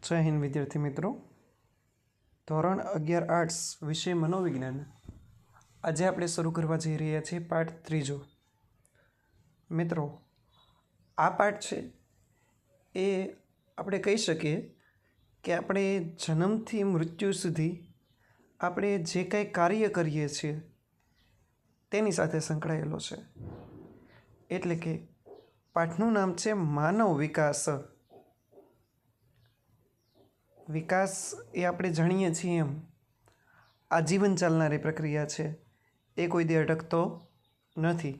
જય હિન્દ વિદ્યાર્થી મિત્રો. ધોરણ 11 આર્ટ્સ વિષય મનોવિજ્ઞાન. આજે આપણે શરૂ કરવા જઈ રહ્યા છીએ પાઠ 3. મિત્રો, આ પાઠ છે એ આપણે કહી શકીએ કે આપણે જન્મથી મૃત્યુ સુધી આપણે જે કાંઈ કાર્ય કરીએ છીએ તેની સાથે સંકળાયેલો છે. એટલે કે પાઠનું નામ છે માનવ વિકાસ. વિકાસ એ આપણે જાણીએ છીએ એમ આજીવન ચાલનારી પ્રક્રિયા છે, એ કોઈ દી અટકતો નથી.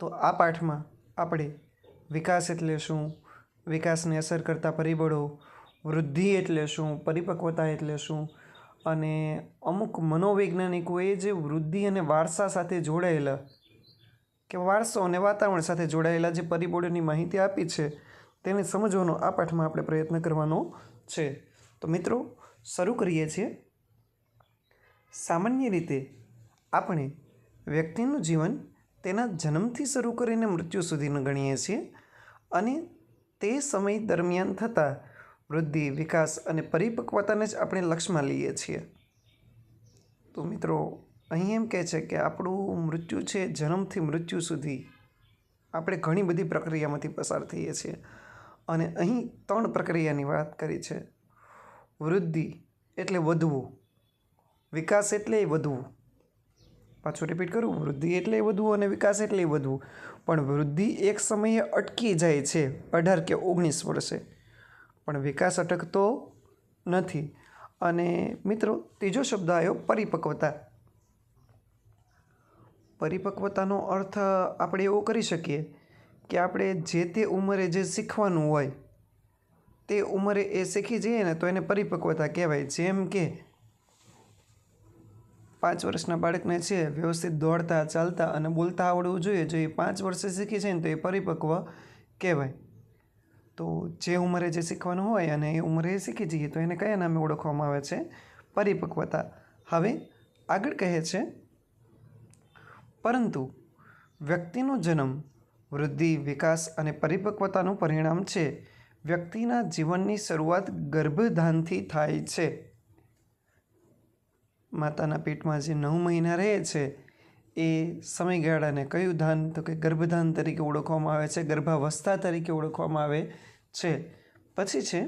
તો આ પાઠમાં આપણે વિકાસ એટલે શું, વિકાસને અસર કરતા પરિબળો, વૃદ્ધિ એટલે શું, પરિપક્વતા એટલે શું, અને અમુક મનોવૈજ્ઞાનિકોએ જે વૃદ્ધિ અને વારસા સાથે જોડાયેલા કે વારસો અને વાતાવરણ સાથે જોડાયેલા જે પરિબળોની માહિતી આપી છે તેને સમજવાનો આ પાઠમાં આપણે પ્રયત્ન કરવાનો છે. તો મિત્રો, શરૂ કરીએ છીએ. સામાન્ય રીતે આપણે વ્યક્તિનું જીવન તેના જન્મથી શરૂ કરીને મૃત્યુ સુધીનું ગણીએ છીએ અને તે સમય દરમિયાન થતા વૃદ્ધિ, વિકાસ અને પરિપક્વતાને જ આપણે લક્ષમાં લઈએ છીએ. તો મિત્રો, અહીં એમ કહે છે કે આપણું મૃત્યુ છે, જન્મથી મૃત્યુ સુધી આપણે ઘણી બધી પ્રક્રિયામાંથી પસાર થઈએ છીએ અને અહીં 3 પ્રક્રિયાની વાત કરી છે. વૃદ્ધિ એટલે વધવું, વિકાસ એટલે વધવું. પાછું રિપીટ કરું, વૃદ્ધિ એટલે વધવું અને વિકાસ એટલે વધવું. પણ વૃદ્ધિ એક સમયે અટકી જાય છે 18 કે 19 વર્ષે, પણ વિકાસ અટકતો નથી. અને મિત્રો, ત્રીજો શબ્દ આવ્યો પરિપક્વતા. પરિપક્વતાનો અર્થ આપણે એવો કરી શકીએ કે આપણે જે તે ઉંમરે જે શીખવાનું હોય તે ઉંમરે એ શીખી જઈએ ને તો એને પરિપક્વતા કહેવાય. જેમ કે 5 વર્ષના બાળકને છે વ્યવસ્થિત દોડતા, ચાલતા અને બોલતા આવડવું જોઈએ, જો એ 5 વર્ષે શીખી છે ને તો એ પરિપક્વ કહેવાય. તો જે ઉંમરે જે શીખવાનું હોય અને એ ઉંમરે એ શીખી જઈએ તો એને કયા નામે ઓળખવામાં આવે છે? પરિપક્વતા. હવે આગળ કહે છે, પરંતુ વ્યક્તિનો જન્મ વૃદ્ધિ, વિકાસ અને પરિપક્વતાનું પરિણામ છે. વ્યક્તિના જીવનની શરૂઆત ગર્ભધાનથી થાય છે. માતાના પેટમાં જે 9 મહિના રહે છે એ સમયગાળાને કયું ધાન? તો કે ગર્ભધાન તરીકે ઓળખવામાં આવે છે, ગર્ભાવસ્થા તરીકે ઓળખવામાં આવે છે. પછી છે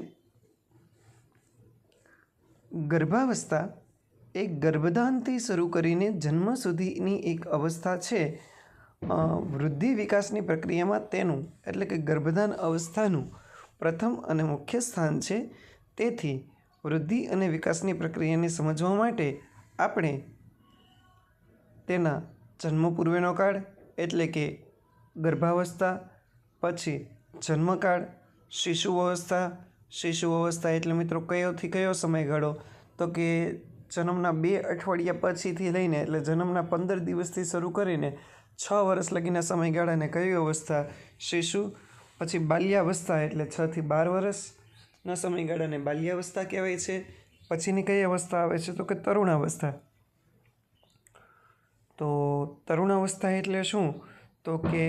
ગર્ભાવસ્થા. એ ગર્ભધાનથી શરૂ કરીને જન્મ સુધીની એક અવસ્થા છે. વૃદ્ધિ વિકાસની પ્રક્રિયામાં તેનું એટલે કે ગર્ભધાન અવસ્થાનું પ્રથમ અને મુખ્ય સ્થાન છે. તેથી વૃદ્ધિ અને વિકાસની પ્રક્રિયાને સમજવા માટે આપણે તેના જન્મ પૂર્વેનો કાળ એટલે કે ગર્ભાવસ્થા, પછી જન્મકાળ, શિશુ અવસ્થા. શિશુ અવસ્થા એટલે મિત્રો કયોથી કયો સમયગાળો? તો કે જન્મના 2 અઠવાડિયા પછીથી લઈને એટલે જન્મના 15 દિવસથી શરૂ કરીને 6 વર્ષ લગીના સમયગાળાને કઈ અવસ્થા? શિશુ. પછી બાલ્યાવસ્થા એટલે 6 થી 12 વર્ષના સમયગાળાને બાલ્યાવસ્થા કહેવાય છે. પછીની કઈ અવસ્થા આવે છે? તો કે તરુણાવસ્થા. તો તરુણાવસ્થા એટલે શું? તો કે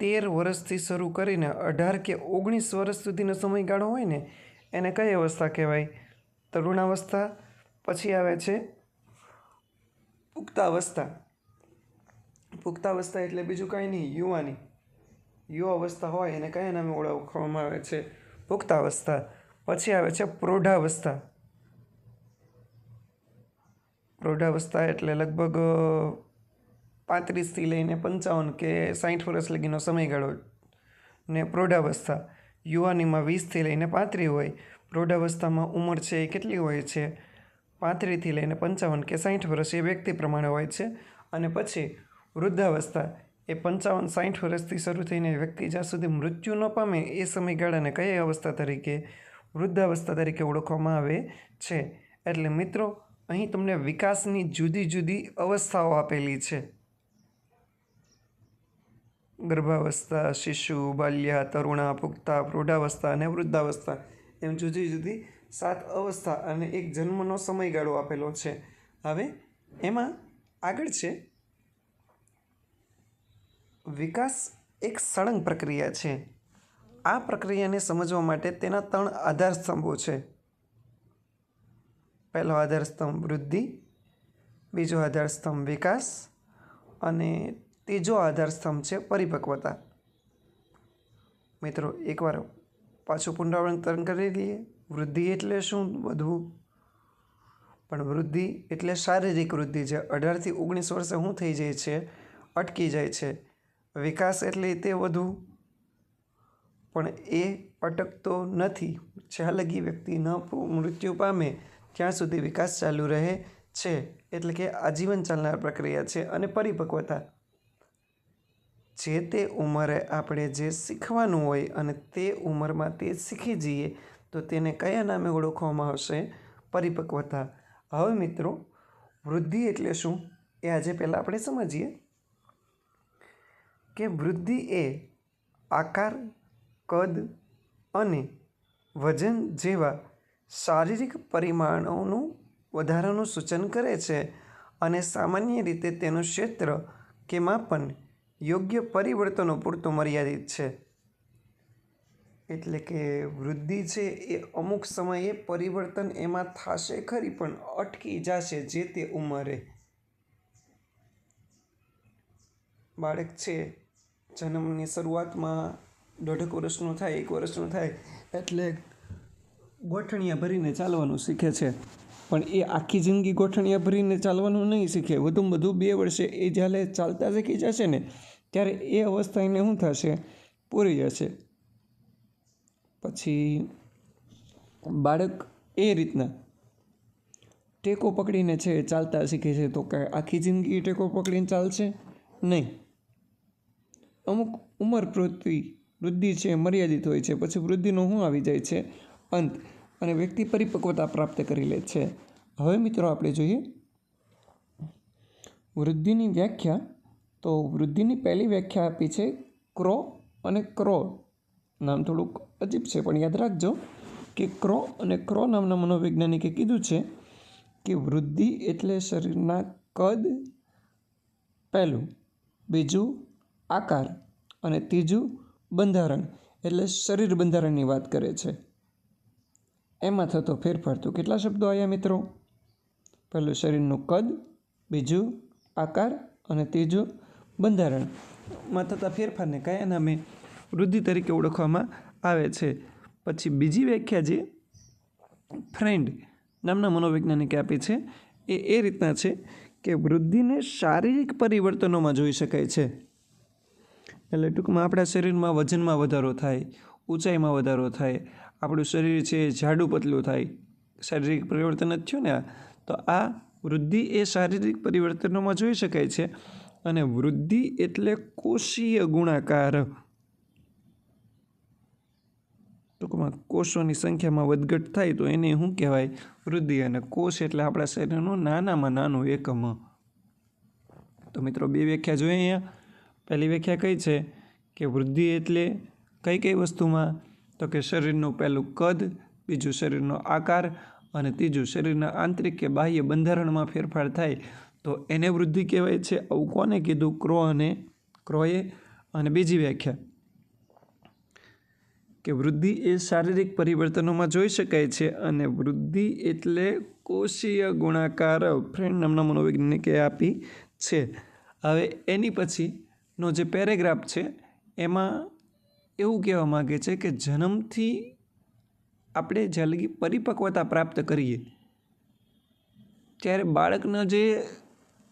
13 વર્ષથી શરૂ કરીને 18 કે 19 વર્ષ સુધીનો સમયગાળો હોય ને એને કઈ અવસ્થા કહેવાય? તરુણાવસ્થા. પછી આવે છે પુખ્તાવસ્થા. પુખ્તાવસ્થા એટલે બીજું કાંઈ નહીં, યુવાની. યુવા અવસ્થા હોય એને કયા નામે ઓળખવામાં આવે છે? પુખ્તાવસ્થા. પછી આવે છે પ્રૌઢાવસ્થા. પ્રૌઢાવસ્થા એટલે લગભગ 35થી લઈને 55 કે 60 વર્ષ લગીનો સમયગાળો. ને પ્રૌઢાવસ્થા યુવાનીમાં 20થી લઈને 35 હોય. પ્રૌઢાવસ્થામાં ઉંમર છે એ કેટલી હોય છે? 35થી લઈને 55 કે 60 વર્ષ, એ વ્યક્તિ પ્રમાણે હોય છે. અને પછી વૃદ્ધાવસ્થા એ 55-60 વર્ષથી શરૂ થઈને વ્યક્તિ જ્યાં સુધી મૃત્યુ ન પામે એ સમયગાળાને કઈ અવસ્થા તરીકે? વૃદ્ધાવસ્થા તરીકે ઓળખવામાં આવે છે. એટલે મિત્રો, અહીં તમને વિકાસની જુદી જુદી અવસ્થાઓ આપેલી છે. ગર્ભાવસ્થા, શિશુ, બાલ્યા, તરુણા, પુખ્તા, પ્રૌઢાવસ્થા અને વૃદ્ધાવસ્થા, એમ જુદી જુદી 7 અવસ્થા અને એક જન્મનો સમયગાળો આપેલો છે. હવે એમાં આગળ છે વિકાસ એક સળંગ પ્રક્રિયા છે. આ પ્રક્રિયાને સમજવા માટે તેના 3 આધાર સ્તંભો છે. પહેલો આધાર સ્તંભ વૃદ્ધિ, બીજો આધાર સ્તંભ વિકાસ અને ત્રીજો આધાર સ્તંભ છે પરિપક્વતા. મિત્રો એકવાર પાછું પુનરાવર્તન કરી લઈએ. વૃદ્ધિ એટલે શું વધવું? પણ વૃદ્ધિ એટલે શારીરિક વૃદ્ધિ જે 18 થી 19 વર્ષે શું થઈ જાય છે? અટકી જાય છે. વિકાસ એટલે તે વધવું, પણ એ અટકતો નથી. જ્યાં લગી વ્યક્તિ ન મૃત્યુ પામે ત્યાં સુધી વિકાસ ચાલુ રહે છે, એટલે કે આજીવન ચાલનાર પ્રક્રિયા છે. અને પરિપક્વતા, જે તે ઉંમરે આપણે જે શીખવાનું હોય અને તે ઉંમરમાં તે શીખી જઈએ તો તેને કયા નામે ઓળખવામાં આવશે? પરિપક્વતા. હવે મિત્રો, વૃદ્ધિ એટલે શું એ આજે પહેલાં આપણે સમજીએ કે વૃદ્ધિ એ આકાર, કદ અને વજન જેવા શારીરિક પરિમાણોનું વધારાનું સૂચન કરે છે અને સામાન્ય રીતે તેનું ક્ષેત્ર કે માપન યોગ્ય પરિવર્તનો પૂરતું મર્યાદિત છે. એટલે કે વૃદ્ધિ છે એ અમુક સમયે પરિવર્તન એમાં થશે ખરી, પણ અટકી જશે જે તે ઉંમરે. બાળક છે જન્મની શરૂઆતમાં 1.5 વર્ષનું થાય, 1 વર્ષનું થાય એટલે ગોઠણિયા ભરીને ચાલવાનું શીખે છે. પણ એ આખી જિંદગી ગોઠણિયા ભરીને ચાલવાનું નહીં શીખે. વધુમાં વધુ 2 વર્ષે એ જ્યારે ચાલતા શીખી જશે ને ત્યારે એ અવસ્થા એને શું થશે? પૂરી જશે. પછી બાળક એ રીતના ટેકો પકડીને છે ચાલતા શીખે છે, તો કે આખી જિંદગી ટેકો પકડીને ચાલશે નહીં. અમુક ઉંમર પૂરતી વૃદ્ધિ છે મર્યાદિત હોય છે. પછી વૃદ્ધિનો શું આવી જાય છે? અંત. અને વ્યક્તિ પરિપક્વતા પ્રાપ્ત કરી લે છે. હવે મિત્રો આપણે જોઈએ વૃદ્ધિની વ્યાખ્યા. તો વૃદ્ધિની પહેલી વ્યાખ્યા આપી છે ક્રો અને ક્રો. નામ થોડુંક અજીબ છે પણ યાદ રાખજો કે ક્રો અને ક્રો નામના મનોવૈજ્ઞાનિકે કીધું છે કે વૃદ્ધિ એટલે શરીરના કદ, પહેલું, બીજું આકાર અને ત્રીજું બંધારણ, એટલે શરીર બંધારણની વાત કરે છે. એમાં થતો ફેરફાર. તો કેટલા શબ્દો આવ્યા મિત્રો? પહેલું શરીરનું કદ, બીજું આકાર અને ત્રીજું બંધારણમાં થતા ફેરફારને કયા નામે? વૃદ્ધિ તરીકે ઓળખવામાં આવે છે. પછી બીજી વ્યાખ્યા જે ફ્રેન્ડ નામના મનોવૈજ્ઞાનિકે આપી છે એ રીતના છે કે વૃદ્ધિને શારીરિક પરિવર્તનોમાં જોઈ શકાય છે. એટલે ટૂંકમાં આપણા શરીરમાં વજનમાં વધારો થાય, ઊંચાઈમાં વધારો થાય, આપણું શરીર છે જાડું પતલું થાય, શારીરિક પરિવર્તન જ થયું ને આ. તો આ વૃદ્ધિ એ શારીરિક પરિવર્તનોમાં જોઈ શકાય છે. અને વૃદ્ધિ એટલે કોષીય ગુણાકાર. ટૂંકમાં કોષોની સંખ્યામાં વધઘટ થાય તો એને શું કહેવાય? વૃદ્ધિ. અને કોષ એટલે આપણા શરીરનું નાનામાં નાનું એકમ. તો મિત્રો 2 વ્યાખ્યા જોઈએ અહીંયા. પહેલી વ્યાખ્યા કઈ છે કે વૃદ્ધિ એટલે કઈ કઈ વસ્તુમાં? તો કે શરીરનું પહેલું કદ, બીજું શરીરનો આકાર અને ત્રીજું શરીરના આંતરિક કે બાહ્ય બંધારણમાં ફેરફાર થાય તો એને વૃદ્ધિ કહેવાય છે. આવું કોને કીધું? ક્રોએ. અને બીજી વ્યાખ્યા કે વૃદ્ધિ એ શારીરિક પરિવર્તનોમાં જોઈ શકાય છે અને વૃદ્ધિ એટલે કોષીય ગુણાકાર ફ્રેન્ડ નામના મનોવૈજ્ઞાનિકે આપી છે. હવે એની પછીનો જે પેરેગ્રાફ છે એમાં એવું કહેવા માગે છે કે જન્મથી આપણે જ્યાં લગી પરિપક્વતા પ્રાપ્ત કરીએ ત્યારે બાળકના જે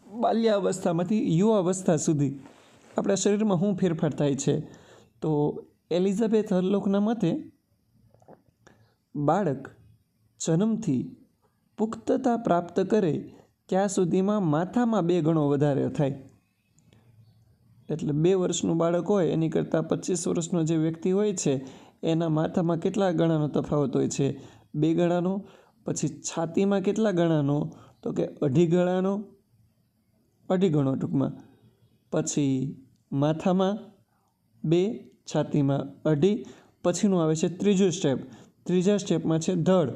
બાલ્યાવસ્થામાંથી યુવાવસ્થા સુધી આપણા શરીરમાં શું ફેરફાર થાય છે? તો એલિઝાબેથ હર્લોકના મતે બાળક જન્મથી પુખ્તતા પ્રાપ્ત કરે ત્યાં સુધીમાં માથામાં 2 ગણો વધારે થાય. એટલે 2 વર્ષનું બાળક હોય એની કરતાં 25 વર્ષનો જે વ્યક્તિ હોય છે એના માથામાં કેટલા ગણાનો તફાવત હોય છે? 2 ગણાનો. પછી છાતીમાં કેટલા ગણાનો? તો કે 2.5 ગણાનો, 2.5 ગણો ટૂંકમાં. પછી માથામાં 2, છાતીમાં 2.5. પછીનું આવે છે ત્રીજું સ્ટેપ. ત્રીજા સ્ટેપમાં છે ધડ.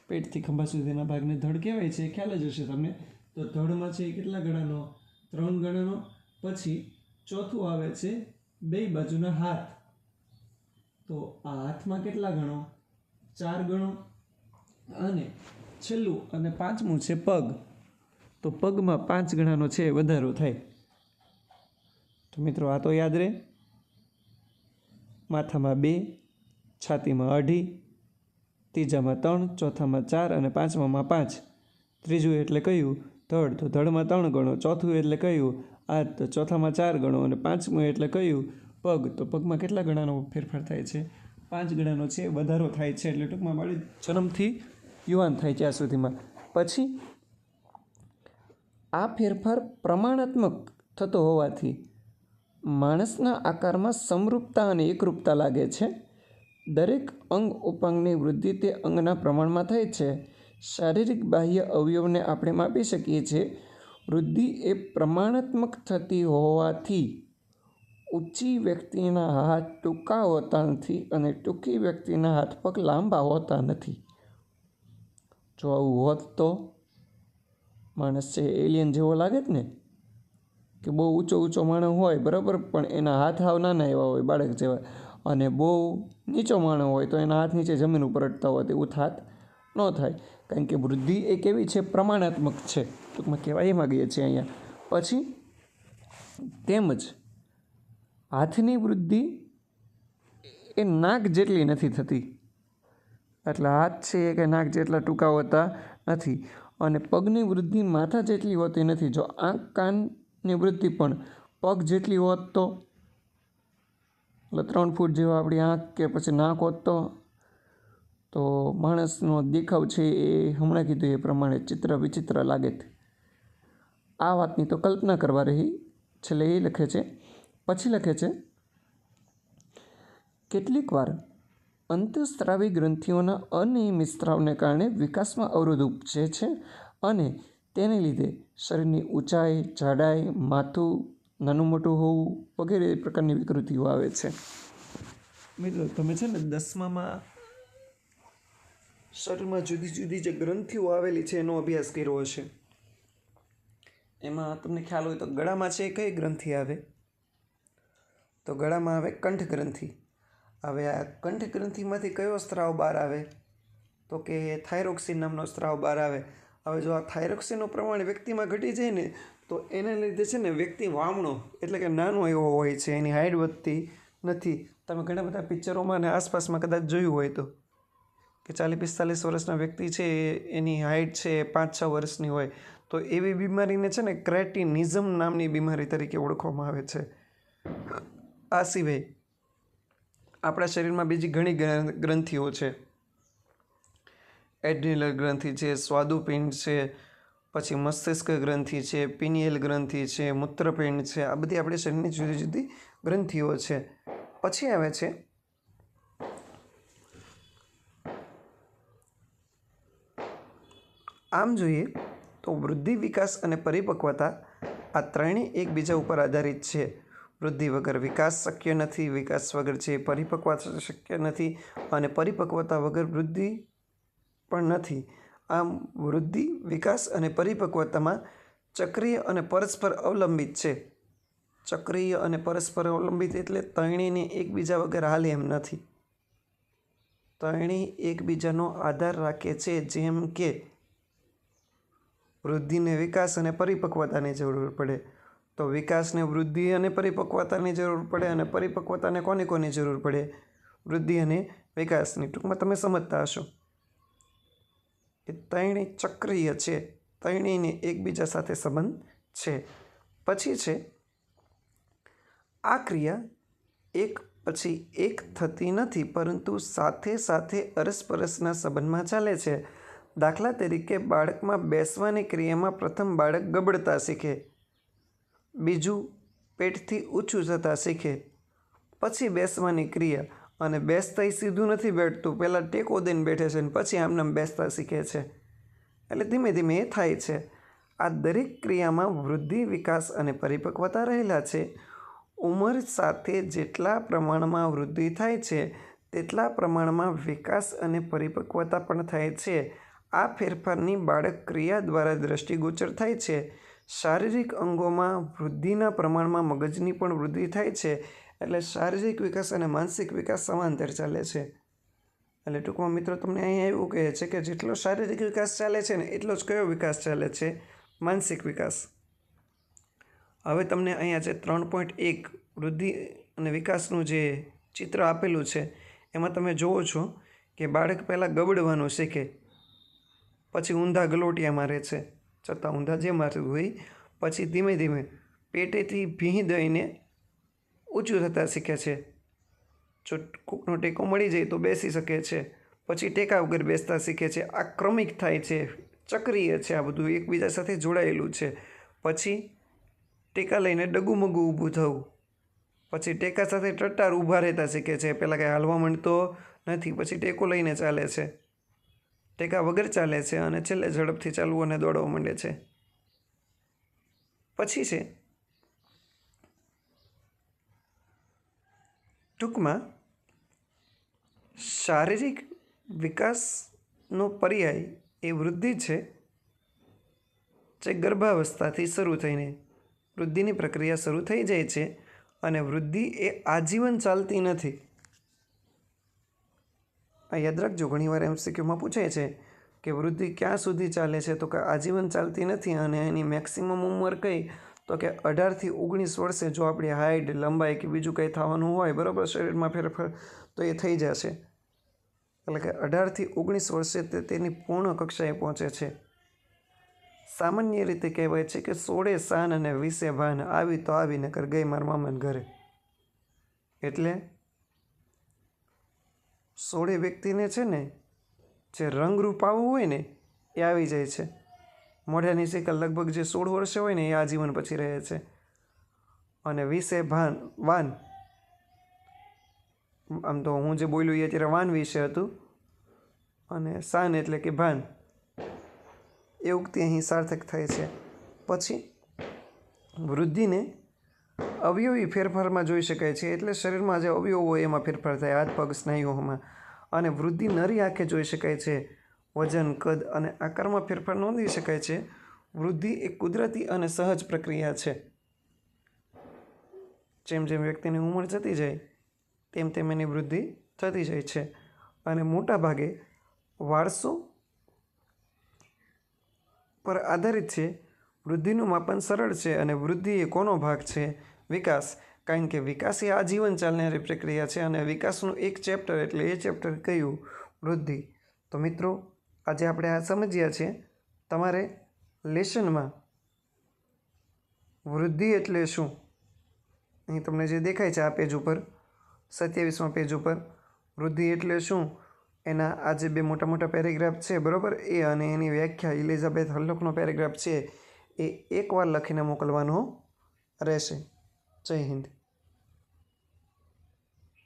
પેટથી ખંભા સુધીના ભાગને ધડ કહેવાય છે, ખ્યાલ જ હશે તમને. તો ધડમાં છે એ કેટલા ગણાનો? 3 ગણાનો. પછી ચોથું આવે છે 2 બાજુના હાથ. તો આ હાથમાં કેટલા ગણો? 4 ગણો. અને છેલ્લું અને પાંચમું છે પગ, તો પગમાં 5 ગણાનો છે વધારો થાય. તો મિત્રો આ તો યાદ રહે. માથામાં 2, છાતીમાં 2.5, ત્રીજામાં 3, ચોથામાં 4 અને પાંચમામાં 5. ત્રીજું એટલે કયું? ધડ. તો ધડમાં 3 ગણો. ચોથું એટલે કયું? હાથ. તો ચોથામાં 4 ગણો. અને પાંચમું એટલે કયું? પગ. તો પગમાં કેટલા ગણાનો ફેરફાર થાય છે? 5 ગણાનો છે વધારો થાય છે. એટલે ટૂંકમાં બાળક જન્મથી યુવાન થાય ત્યાં સુધીમાં. પછી આ ફેરફાર પ્રમાણાત્મક થતો હોવાથી માણસના આકારમાં સમરૂપતા અને એકરૂપતા લાગે છે. દરેક અંગ ઉપાંગની વૃદ્ધિ તે અંગના પ્રમાણમાં થાય છે. શારીરિક બાહ્ય અવયવને આપણે માપી શકીએ છીએ. વૃદ્ધિ એ પ્રમાણાત્મક થતી હોવાથી ઊંચી વ્યક્તિના હાથ ટૂંકા હોતા નથી અને ટૂંકી વ્યક્તિના હાથ પગ લાંબા હોતા નથી. જો આવું હોત તો માણસ છે એલિયન જેવો લાગે જ ને, કે બહુ ઊંચો માણસ હોય બરાબર, પણ એના હાથ હાવ નાના એવા હોય બાળક જેવા, અને બહુ નીચો માણસ હોય તો એના હાથ નીચે જમીન ઉપર અડતા હોય, એવું થાત ન થાય. કારણ કે વૃદ્ધિ એ કેવી છે? પ્રમાણાત્મક છે. ટૂંકમાં કહેવાય એમાં ગઈએ છીએ અહીંયા. પછી તેમજ હાથની વૃદ્ધિ એ નાક જેટલી નથી થતી. એટલે હાથ છે એ કે નાક જેટલા ટૂંકા હોતા નથી. અને પગની વૃદ્ધિ માથા જેટલી હોતી નથી. જો આંખ કાનની વૃદ્ધિ પણ પગ જેટલી હોત તો, એટલે 3 ફૂટ જેવા આપણી આંખ કે પછી નાક હોત તો માણસનો દેખાવ છે એ હમણાં કીધું એ પ્રમાણે ચિત્ર વિચિત્ર લાગે. આ વાતની તો કલ્પના કરવા રહી. છેલ્લે એ લખે છે, પછી લખે છે, કેટલીક વાર અંતઃસ્ત્રાવી ગ્રંથિઓના અનિયમિત સ્ત્રાવને કારણે વિકાસમાં અવરોધ ઉપજે છે અને તેને લીધે શરીરની ઊંચાઈ, જાડાઈ, માથું નાનું મોટું હોવું વગેરે પ્રકારની વિકૃતિઓ આવે છે. મિત્રો તમે છે ને 10મામાં શરીરમાં જુદી જુદી જે ગ્રંથિઓ આવેલી છે એનો અભ્યાસ કર્યો હશે. એમાં તમને ખ્યાલ હોય તો ગળામાં છે કઈ ગ્રંથિ આવે? તો ગળામાં આવે કંઠ ગ્રંથિ. હવે આ કંઠ ગ્રંથિમાંથી કયો સ્ત્રાવ બહાર આવે? તો કે થાઇરોક્સિન નામનો સ્ત્રાવ બહાર આવે. હવે જો આ થાઇરોક્સિનનું પ્રમાણ વ્યક્તિમાં ઘટી જાય ને તો એના લીધે છે ને વ્યક્તિ વામણો એટલે કે નાનો એવો હોય છે, એની હાઇટ વધતી નથી. તમે ઘણા બધા પિક્ચરોમાં અને આસપાસમાં કદાચ જોયું હોય તો કે 40-45 વર્ષના વ્યક્તિ છે એની હાઇટ છે 5-6 વર્ષની હોય. તો એવી બીમારીને છે ને ક્રેટિનિઝમ નામની બીમારી તરીકે ઓળખવામાં આવે છે. આ સિવાય આપણા શરીરમાં બીજી ઘણી ગ્રંથિઓ છે. એડ્રિનલ ગ્રંથિ છે, સ્વાદુપિંડ છે, પછી મસ્તિષ્ક ગ્રંથિ છે, પિનિયલ ગ્રંથિ છે, મૂત્રપિંડ છે. આ બધી આપણી શરીરની જુદી જુદી ગ્રંથિઓ છે. પછી આવે છે આમ જોઈએ તો વૃદ્ધિ, વિકાસ અને પરિપક્વતા આ ત્રણેય એકબીજા ઉપર આધારિત છે. વૃદ્ધિ વગર વિકાસ શક્ય નથી, વિકાસ વગર છે પરિપક્વતા શક્ય નથી, અને પરિપક્વતા વગર વૃદ્ધિ પણ નથી. આમ વૃદ્ધિ, વિકાસ અને પરિપક્વતામાં ચક્રીય અને પરસ્પર અવલંબિત છે. ચક્રીય અને પરસ્પર અવલંબિત એટલે ત્રણેયને એકબીજા વગર હાલે એમ નથી. ત્રણેય એકબીજાનો આધાર રાખે છે. જેમ કે વૃદ્ધિને વિકાસ અને પરિપક્વતાની જરૂર પડે તો વિકાસને વૃદ્ધિ અને પરિપક્વતાની જરૂર પડે, અને પરિપક્વતાને કોની જરૂર પડે? વૃદ્ધિ અને વિકાસની. ટૂંકમાં તમે સમજતા હશો એ ત્રણેય ચક્રીય છે, ત્રણેયને એકબીજા સાથે સંબંધ છે. પછી છે આ ક્રિયા એક પછી એક થતી નથી, પરંતુ સાથે સાથે અરસપરસના સંબંધમાં ચાલે છે. દાખલા તરીકે બાળકમાં બેસવાની ક્રિયામાં પ્રથમ બાળક ગબડતા શીખે, બીજું પેટથી ઊંચું જતાં શીખે, પછી બેસવાની ક્રિયા, અને બેસતા સીધું નથી બેઠતું, પહેલાં ટેકો દઈને બેઠે છે અને પછી આમનામ બેસતા શીખે છે. એટલે ધીમે ધીમે એ થાય છે. આ દરેક ક્રિયામાં વૃદ્ધિ, વિકાસ અને પરિપક્વતા રહેલા છે. ઉંમર સાથે જેટલા પ્રમાણમાં વૃદ્ધિ થાય છે તેટલા પ્રમાણમાં વિકાસ અને પરિપક્વતા પણ થાય છે. આ ફેરફારની બાળક ક્રિયા દ્વારા દ્રષ્ટિગોચર થાય છે. શારીરિક અંગોમાં વૃદ્ધિના પ્રમાણમાં મગજની પણ વૃદ્ધિ થાય છે. એટલે શારીરિક વિકાસ અને માનસિક વિકાસ સમાંતર ચાલે છે. એટલે ટૂંકમાં મિત્રો તમને અહીંયા એવું કહે છે કે જેટલો શારીરિક વિકાસ ચાલે છે ને એટલો જ કયો વિકાસ ચાલે છે? માનસિક વિકાસ. હવે તમને અહીંયા જે 3.1 વૃદ્ધિ અને વિકાસનું જે ચિત્ર આપેલું છે એમાં તમે જુઓ છો કે બાળક પહેલાં ગબડવાનું શીખે, પછી ઊંધા ગલોટિયા મારે છે, છતાં ઊંધા જે મારતું હોય, પછી ધીમે ધીમે પેટેથી ભીં દઈને ઊંચું થતાં શીખે છે. જો કોકનો ટેકો મળી જાય તો બેસી શકે છે, પછી ટેકા વગર બેસતા શીખે છે. આ ક્રમિક થાય છે, ચક્રીય છે, આ બધું એકબીજા સાથે જોડાયેલું છે. પછી ટેકા લઈને ડગુમગું ઊભું થવું, પછી ટેકા સાથે ટટ્ટાર ઊભા રહેતા શીખે છે. પહેલાં કંઈ હાલવા માંડતો નથી, પછી ટેકો લઈને ચાલે છે, ટેકા વગર ચાલે છે અને છેલ્લે ઝડપથી ચાલવું અને દોડવા માંડે છે. પછી છે ટૂંકમાં શારીરિક વિકાસનો પર્યાય એ વૃદ્ધિ છે, જે ગર્ભાવસ્થાથી શરૂ થઈને વૃદ્ધિની પ્રક્રિયા શરૂ થઈ જાય છે. અને વૃદ્ધિ એ આજીવન ચાલતી નથી. આ યાદ રાખજો, ઘણીવાર MCQમાં પૂછાય છે કે વૃદ્ધિ ક્યાં સુધી ચાલે છે, તો કે આજીવન ચાલતી નથી. અને એની મેક્સિમમ ઉંમર કઈ, તો કે 18થી 19 વર્ષે જો આપણી હાઇટ, લંબાઈ કે બીજું કંઈ થવાનું હોય, બરાબર, શરીરમાં ફેરફાર, તો એ થઈ જશે. એટલે કે 18થી 19 વર્ષે તે તેની પૂર્ણ કક્ષાએ પહોંચે છે. સામાન્ય રીતે કહેવાય છે કે 16 શાન અને 20 ભાન, આવી તો આવી નકર ગઈ માર મામાને ઘરે. એટલે 16 વ્યક્તિને છે ને જે રંગરૂપ આવવું હોય ને એ આવી જાય છે. મોઢાની શિકલ લગભગ જે 16 વર્ષે હોય ને એ આજીવન પછી રહે છે. અને 20 વાન, આમ તો હું જે બોલ્યું એ અત્યારે વાન વિશે હતું, અને શાન એટલે કે ભાન, એ ઉક્તિ અહીં સાર્થક થાય છે. પછી વૃદ્ધિને અવયવી ફેરફારમાં જોઈ શકાય છે. એટલે શરીરમાં જે અવયવો હોય એમાં ફેરફાર થાય, હાથ પગ સ્નાયુઓમાં. અને વૃદ્ધિ નરી આંખે જોઈ શકાય છે. વજન, કદ અને આકારમાં ફેરફાર નોંધી શકાય છે. વૃદ્ધિ એ કુદરતી અને સહજ પ્રક્રિયા છે. જેમ જેમ વ્યક્તિની ઉંમર જતી જાય તેમ તેમ એની વૃદ્ધિ થતી જાય છે. અને મોટા ભાગે વારસો પર આધારિત છે. વૃદ્ધિનું માપન સરળ છે. અને વૃદ્ધિ એ કોનો ભાગ છે? વિકાસ. કારણ કે વિકાસ એ આજીવન ચાલનારી પ્રક્રિયા છે. અને વિકાસનું એક ચેપ્ટર, એટલે એ ચેપ્ટર કયું? વૃદ્ધિ. તો મિત્રો, આજે આપણે આ સમજ્યા છે. તમારે લેસનમાં વૃદ્ધિ એટલે શું, અહીં તમને જે દેખાય છે આ પેજ ઉપર, 27મા પેજ ઉપર, વૃદ્ધિ એટલે શું, એના આ જે 2 મોટા મોટા પેરેગ્રાફ છે, બરાબર, એ અને એની વ્યાખ્યા એલિઝાબેથ હલ્લોકનો પેરેગ્રાફ છે, એ એકવાર લખીને મોકલવાનો રહેશે. જય હિન્દ.